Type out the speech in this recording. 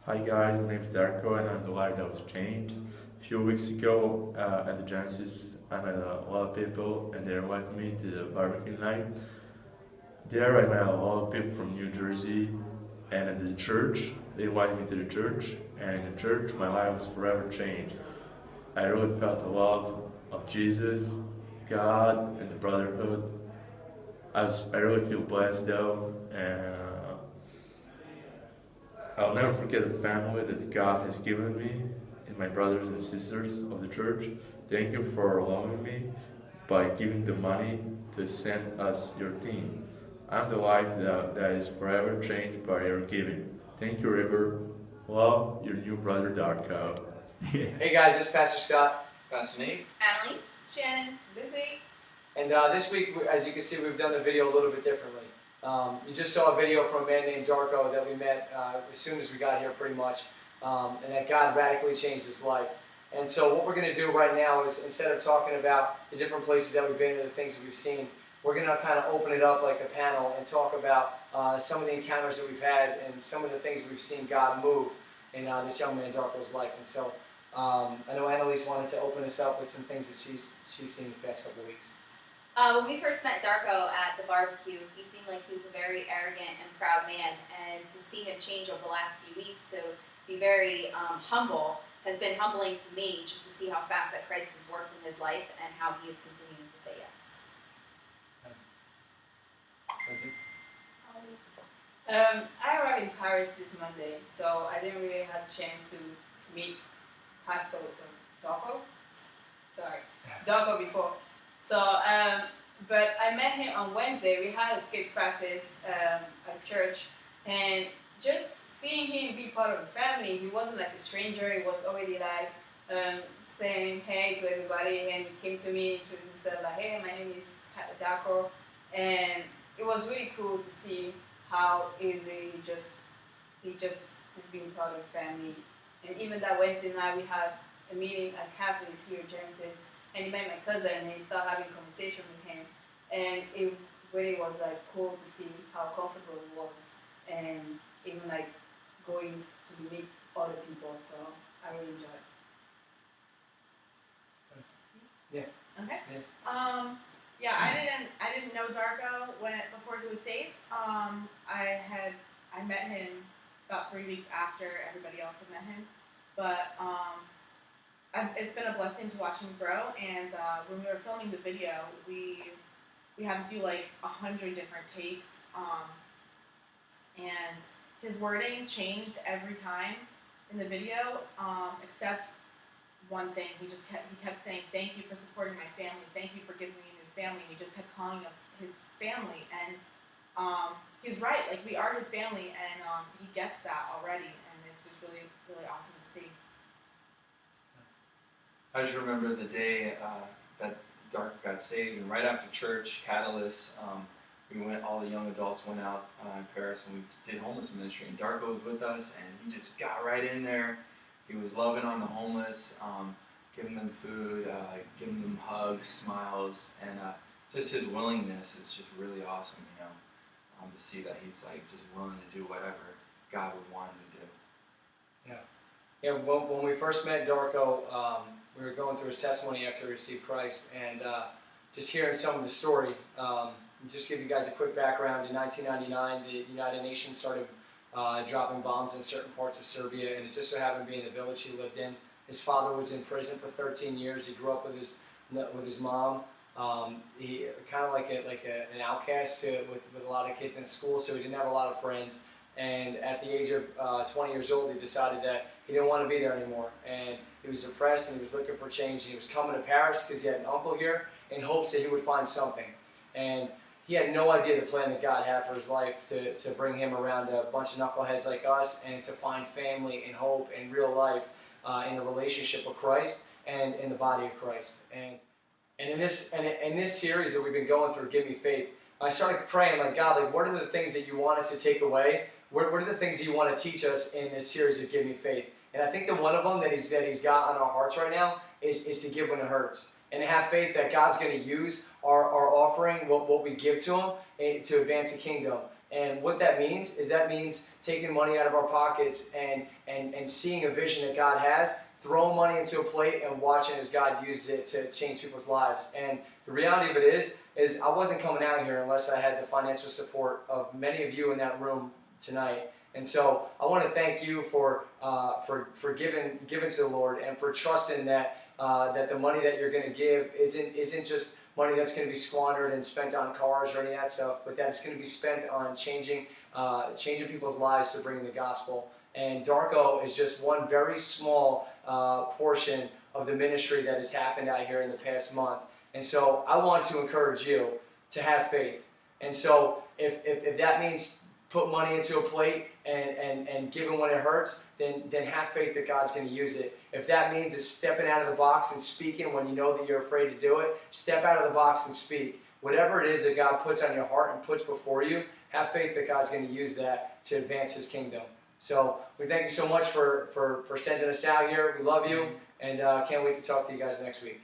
Hi guys, my name is Darko and I'm the life that was changed. A few weeks ago at the Genesis, I met a lot of people and they invited me to the barbecue night. There I met a lot of people from New Jersey and at the church, they invited me to the church and in the church my life was forever changed. I really felt the love of Jesus, God and the brotherhood. I really feel blessed though and I'll never forget the family that God has given me and my brothers and sisters of the church. Thank you for allowing me by giving the money to send us your team. I'm the life that is forever changed by your giving. Thank you, River. Love, your new brother Darko. Hey guys, this is Pastor Scott. Pastor Nate. Annalise, Shannon, Lizzie. And this week, as you can see, we've done the video a little bit differently. You just saw a video from a man named Darko that we met as soon as we got here pretty much, and that God radically changed his life. And so what we're going to do right now is, instead of talking about the different places that we've been and the things that we've seen, we're going to kind of open it up like a panel and talk about some of the encounters that we've had and some of the things that we've seen God move in this young man Darko's life. And so I know Annalise wanted to open us up with some things that she's seen the past couple of weeks. When we first met Darko at the barbecue, he seemed like he was a very arrogant and proud man, and to see him change over the last few weeks to be very humble has been humbling to me, just to see how fast that Christ has worked in his life and how he is continuing to say yes. I arrived in Paris this Monday, so I didn't really have the chance to meet Pascal Darko before. So, but I met him on Wednesday. We had a skate practice at church, and just seeing him be part of the family, he wasn't like a stranger. He was already like saying hey to everybody, and he came to me, introduced himself like, hey, my name is Darko, and it was really cool to see how easy he just is being part of the family. And even that Wednesday night, we had a meeting at Catholics here at Genesis. And he met my cousin, and he started having a conversation with him, and it really was like cool to see how comfortable it was, and even like going to meet other people. So I really enjoyed it. Yeah. Okay. Yeah. Yeah, I didn't know Darko before he was saved. I met him about 3 weeks after everybody else had met him, but it's been a blessing to watch him grow. And when we were filming the video, we had to do like 100 different takes, and his wording changed every time in the video, except one thing. He kept saying, "Thank you for supporting my family. Thank you for giving me a new family." And he just kept calling us his family, and he's right. Like, we are his family, and he gets that already, and it's just really, really awesome to see. I just remember the day that Dark got saved, and right after church, Catalyst, all the young adults went out in Paris, and we did homeless ministry, and Darko was with us, and he just got right in there. He was loving on the homeless, giving them food, giving them hugs, smiles, and just his willingness is just really awesome, to see that he's like just willing to do whatever God would want him to do. Yeah. When we first met Darko, we were going through his testimony after he received Christ, and just hearing some of the story. Just give you guys a quick background. In 1999, the United Nations started dropping bombs in certain parts of Serbia, and it just so happened to be in the village he lived in. His father was in prison for 13 years. He grew up with his mom. He kind of like an outcast with a lot of kids in school, so he didn't have a lot of friends. And at the age of 20 years old, he decided that he didn't want to be there anymore. And he was depressed, and he was looking for change. And he was coming to Paris because he had an uncle here in hopes that he would find something. And he had no idea the plan that God had for his life to bring him around a bunch of knuckleheads like us and to find family and hope and real life in a relationship with Christ and in the body of Christ. And in this series that we've been going through, Give Me Faith, I started praying like, God, like, what are the things that you want us to take away? What are the things that you want to teach us in this series of Give Me Faith? And I think that one of them that he's got on our hearts right now is to give when it hurts. And to have faith that God's going to use our offering, what we give to him, to advance the kingdom. And what that means is taking money out of our pockets and seeing a vision that God has, throwing money into a plate and watching as God uses it to change people's lives. And the reality of it is I wasn't coming out here unless I had the financial support of many of you in that room tonight. And so I want to thank you for giving to the Lord and for trusting that the money that you're going to give isn't just money that's going to be squandered and spent on cars or any of that stuff, but that it's going to be spent on changing people's lives to bring the gospel. And Darko is just one very small portion of the ministry that has happened out here in the past month. And so I want to encourage you to have faith. And so if that means put money into a plate and giving when it hurts, then have faith that God's going to use it. If that means it's stepping out of the box and speaking when you know that you're afraid to do it, step out of the box and speak. Whatever it is that God puts on your heart and puts before you, have faith that God's going to use that to advance His kingdom. So we thank you so much for sending us out here. We love you, and can't wait to talk to you guys next week.